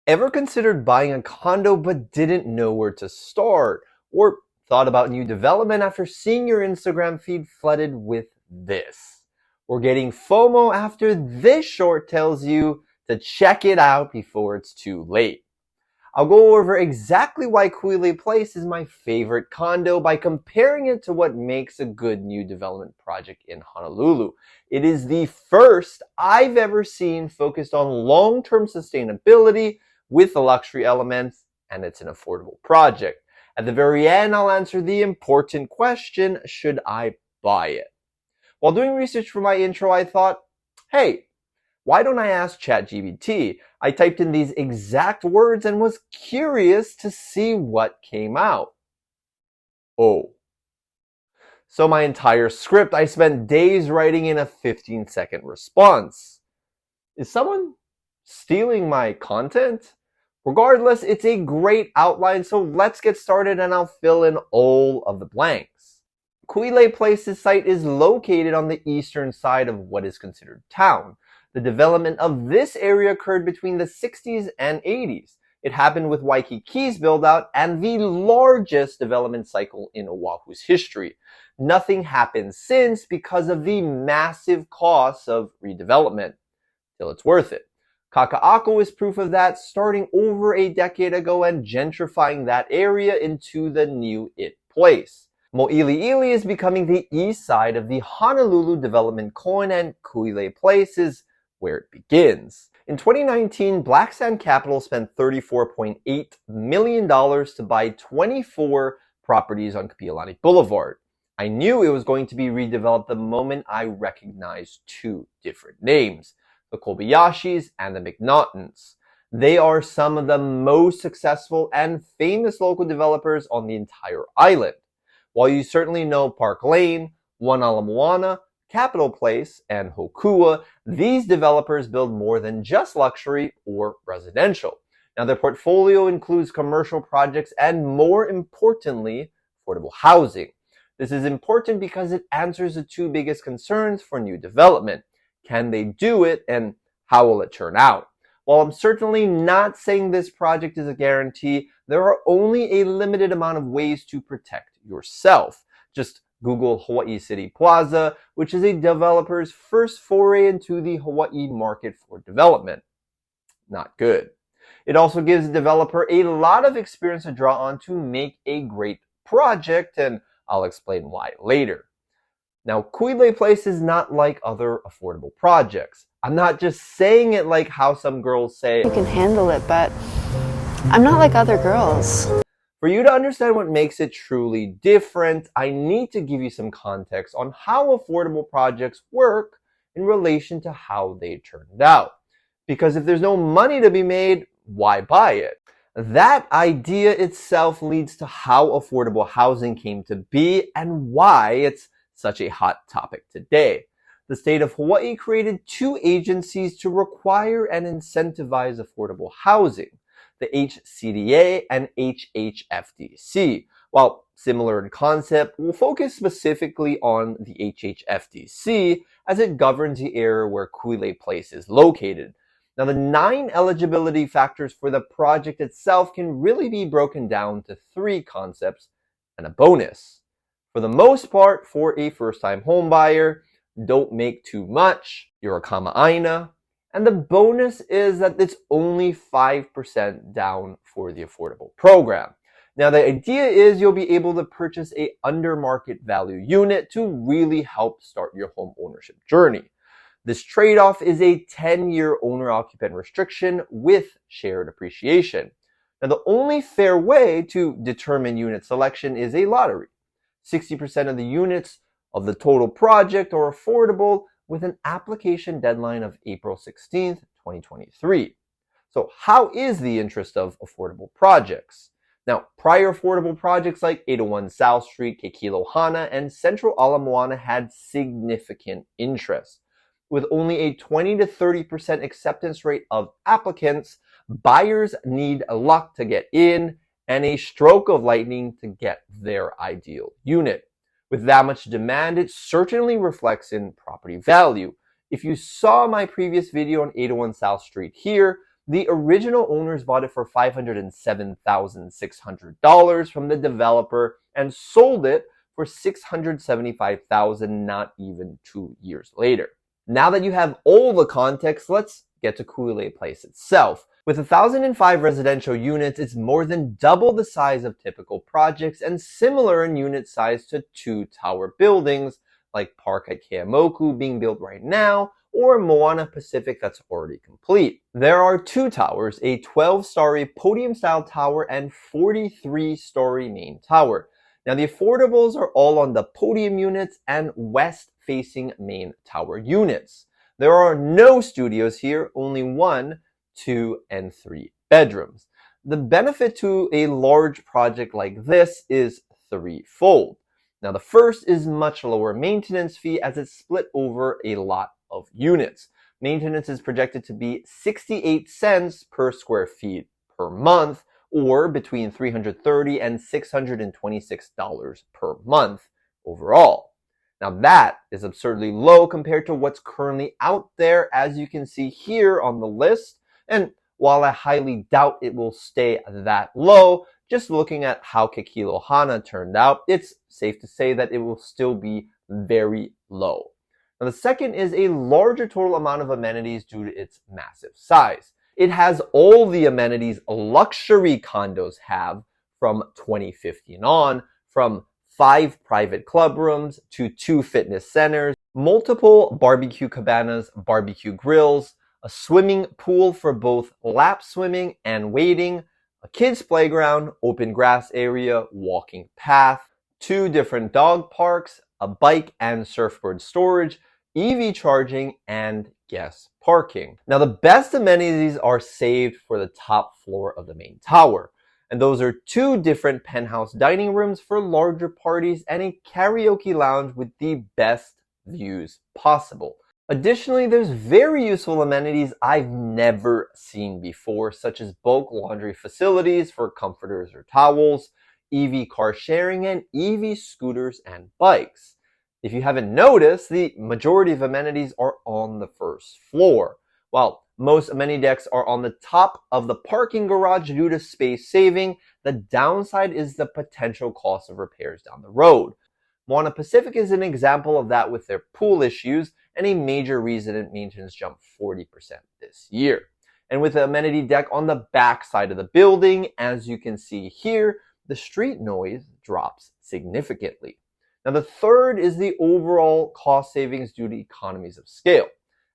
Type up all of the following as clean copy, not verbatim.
Ever considered buying a condo but didn't know where to start? Or thought about new development after seeing your Instagram feed flooded with this? Or getting FOMO after this short tells you to check it out before it's too late? I'll go over exactly why Kuilei Place is my favorite condo by comparing it to what makes a good new development project in Honolulu. It is the first I've ever seen focused on long-term sustainability with the luxury elements, and it's an affordable project. At the very end, I'll answer the important question, should I buy it? While doing research for my intro, I thought, hey, why don't I ask ChatGPT? I typed in these exact words and was curious to see what came out. Oh. So my entire script, I spent days writing in a 15-second response. Is someone stealing my content? Regardless, it's a great outline, so let's get started and I'll fill in all of the blanks. Kuilei Place's site is located on the eastern side of what is considered town. The development of this area occurred between the 60s and 80s. It happened with Waikiki's build-out and the largest development cycle in Oahu's history. Nothing happened since because of the massive costs of redevelopment. Till it's worth it. Kaka'ako is proof of that, starting over a decade ago and gentrifying that area into the new it place. Mo'iliili is becoming the east side of the Honolulu development coin, and Kuilei Place is where it begins. In 2019, Black Sand Capital spent $34.8 million to buy 24 properties on Kapi'olani Boulevard. I knew it was going to be redeveloped the moment I recognized two different names, the Kobayashis and the McNaughtons. They are some of the most successful and famous local developers on the entire island. While you certainly know Park Lane, One Ala Moana, Capitol Place, and Hokua, these developers build more than just luxury or residential. Now, their portfolio includes commercial projects and, more importantly, affordable housing. This is important because it answers the two biggest concerns for new development. Can they do it, and how will it turn out? While I'm certainly not saying this project is a guarantee, there are only a limited amount of ways to protect yourself. Just Google Hawaii City Plaza, which is a developer's first foray into the Hawaii market for development. Not good. It also gives the developer a lot of experience to draw on to make a great project, and I'll explain why later. Now, Kuilei Place is not like other affordable projects. I'm not just saying it like how some girls say, you can handle it, but I'm not like other girls. For you to understand what makes it truly different, I need to give you some context on how affordable projects work in relation to how they turned out. Because if there's no money to be made, why buy it? That idea itself leads to how affordable housing came to be and why it's such a hot topic today. The state of Hawaii created two agencies to require and incentivize affordable housing, the HCDA and HHFDC. While similar in concept, we'll focus specifically on the HHFDC as it governs the area where Kuilei Place is located. Now, the 9 eligibility factors for the project itself can really be broken down to 3 concepts and a bonus. For the most part, for a first-time home buyer, don't make too much, you're a kama'aina, and the bonus is that it's only 5% down for the affordable program. Now, the idea is you'll be able to purchase a under market value unit to really help start your home ownership journey. This trade-off is a 10-year owner-occupant restriction with shared appreciation. Now, the only fair way to determine unit selection is a lottery. 60% of the units of the total project are affordable, with an application deadline of April 16th, 2023. So how is the interest of affordable projects? Now, prior affordable projects like 801 South Street, Kekilohana, and Central Ala Moana had significant interest. With only a 20 to 30% acceptance rate of applicants, buyers need luck to get in and a stroke of lightning to get their ideal unit. With that much demand, it certainly reflects in property value. If you saw my previous video on 801 South Street here, The original owners bought it for $507,600 from the developer and sold it for $675,000 not even 2 years later. Now that you have all the context, let's get to Kuilei Place itself. With 1,005 residential units, it's more than double the size of typical projects and similar in unit size to 2-tower buildings like Park at Keamoku being built right now, or Moana Pacific that's already complete. There are 2 towers, a 12-story podium-style tower and 43-story main tower. Now the affordables are all on the podium units and west-facing main tower units. There are no studios here, only 1, 2, and 3 bedrooms. The benefit to a large project like this is threefold. Now the first is much lower maintenance fee as it's split over a lot of units. Maintenance is projected to be 68 cents per square feet per month, or between $330 and $626 per month overall. Now that is absurdly low compared to what's currently out there, as you can see here on the list. And while I highly doubt it will stay that low, just looking at how Kekilohana turned out, it's safe to say that it will still be very low. Now the second is a larger total amount of amenities due to its massive size. It has all the amenities luxury condos have from 2015 on, from 5 private club rooms to 2 fitness centers, multiple barbecue cabanas, barbecue grills, a swimming pool for both lap swimming and wading, a kids playground, open grass area, walking path, 2 different dog parks, a bike and surfboard storage, EV charging, and guest parking. Now the best amenities are saved for the top floor of the main tower. And those are 2 different penthouse dining rooms for larger parties and a karaoke lounge with the best views possible. Additionally, there's very useful amenities I've never seen before, such as bulk laundry facilities for comforters or towels, EV car sharing, and EV scooters and bikes. If you haven't noticed, the majority of amenities are on the first floor, while most amenity decks are on the top of the parking garage due to space saving. The downside is the potential cost of repairs down the road. Moana Pacific is an example of that with their pool issues and a major reason it maintenance jumped 40% this year. And with the amenity deck on the back side of the building, as you can see here, the street noise drops significantly. Now the third is the overall cost savings due to economies of scale.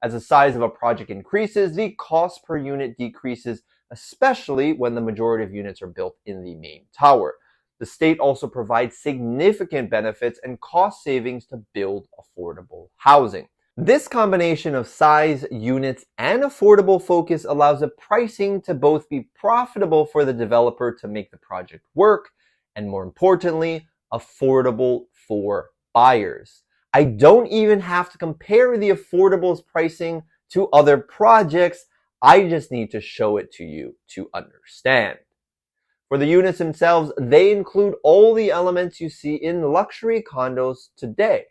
As the size of a project increases, the cost per unit decreases, especially when the majority of units are built in the main tower. The state also provides significant benefits and cost savings to build affordable housing. This combination of size, units, and affordable focus allows the pricing to both be profitable for the developer to make the project work, and more importantly, affordable for buyers. I don't even have to compare the affordables pricing to other projects. I just need to show it to you to understand. For the units themselves, they include all the elements you see in luxury condos today.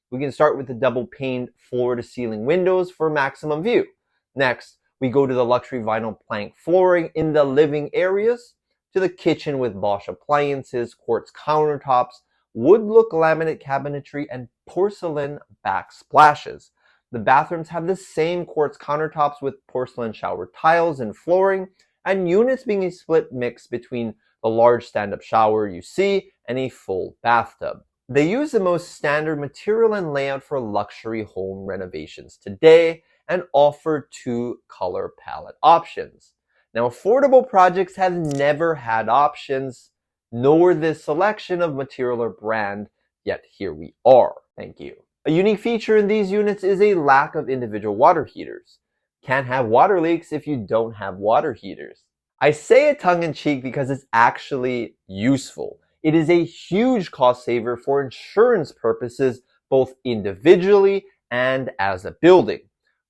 We can start with the double-paned floor-to-ceiling windows for maximum view. Next, we go to the luxury vinyl plank flooring in the living areas, to the kitchen with Bosch appliances, quartz countertops, wood-look laminate cabinetry, and porcelain backsplashes. The bathrooms have the same quartz countertops with porcelain shower tiles and flooring, and units being a split mix between the large stand-up shower you see and a full bathtub. They use the most standard material and layout for luxury home renovations today and offer 2 color palette options. Now, affordable projects have never had options, nor this selection of material or brand, yet here we are. Thank you. A unique feature in these units is a lack of individual water heaters. Can't have water leaks if you don't have water heaters. I say it tongue-in-cheek because it's actually useful. It is a huge cost saver for insurance purposes, both individually and as a building.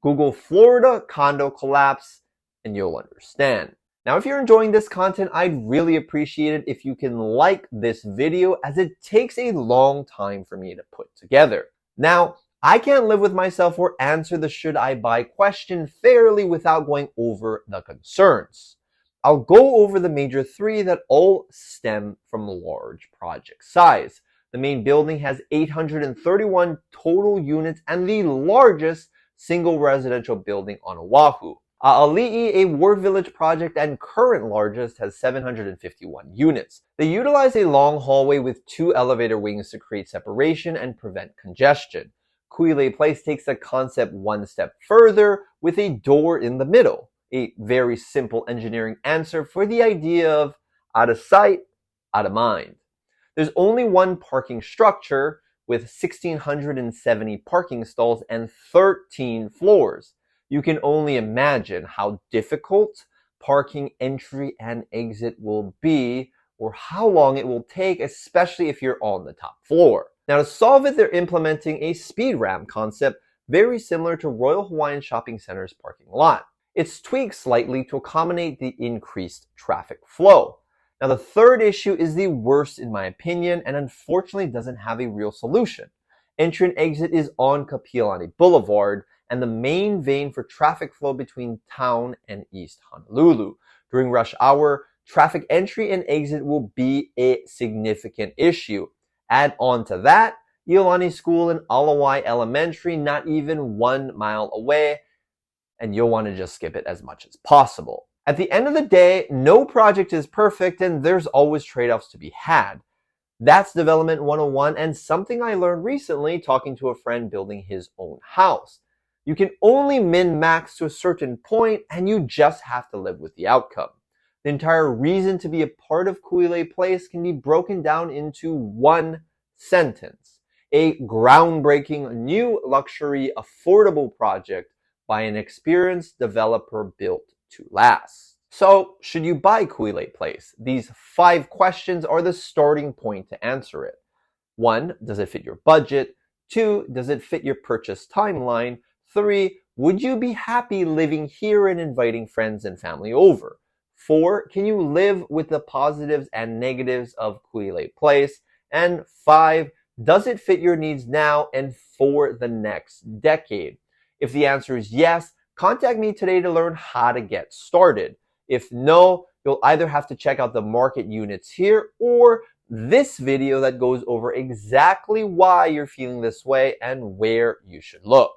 Google Florida condo collapse and you'll understand. Now, if you're enjoying this content, I'd really appreciate it if you can like this video, as it takes a long time for me to put together. Now, I can't live with myself or answer the should I buy question fairly without going over the concerns. I'll go over the major three that all stem from large project size. The main building has 831 total units and the largest single residential building on Oahu. A'ali'i, a war village project and current largest, has 751 units. They utilize a long hallway with 2 elevator wings to create separation and prevent congestion. Kuilei Place takes the concept one step further with a door in the middle, a very simple engineering answer for the idea of out of sight, out of mind. There's only one parking structure with 1,670 parking stalls and 13 floors. You can only imagine how difficult parking entry and exit will be, or how long it will take, especially if you're on the top floor. Now, to solve it, they're implementing a speed ramp concept very similar to Royal Hawaiian Shopping Center's parking lot. It's tweaked slightly to accommodate the increased traffic flow. Now, the third issue is the worst in my opinion and unfortunately doesn't have a real solution. Entry and exit is on Kapiolani Boulevard and the main vein for traffic flow between town and East Honolulu. During rush hour, traffic entry and exit will be a significant issue. Add on to that, Iolani School and Alawai Elementary not even 1 mile away, and you'll want to just skip it as much as possible. At the end of the day, no project is perfect and there's always trade-offs to be had. That's Development 101 and something I learned recently talking to a friend building his own house. You can only min-max to a certain point and you just have to live with the outcome. The entire reason to be a part of Kuilei Place can be broken down into one sentence. A groundbreaking, new luxury, affordable project by an experienced developer built to last. So, should you buy Kuilei Place? These 5 questions are the starting point to answer it. 1. Does it fit your budget? 2. Does it fit your purchase timeline? 3. Would you be happy living here and inviting friends and family over? 4. Can you live with the positives and negatives of Kuilei Place? And 5. Does it fit your needs now and for the next decade? If the answer is yes, contact me today to learn how to get started. If no, you'll either have to check out the market units here or this video that goes over exactly why you're feeling this way and where you should look.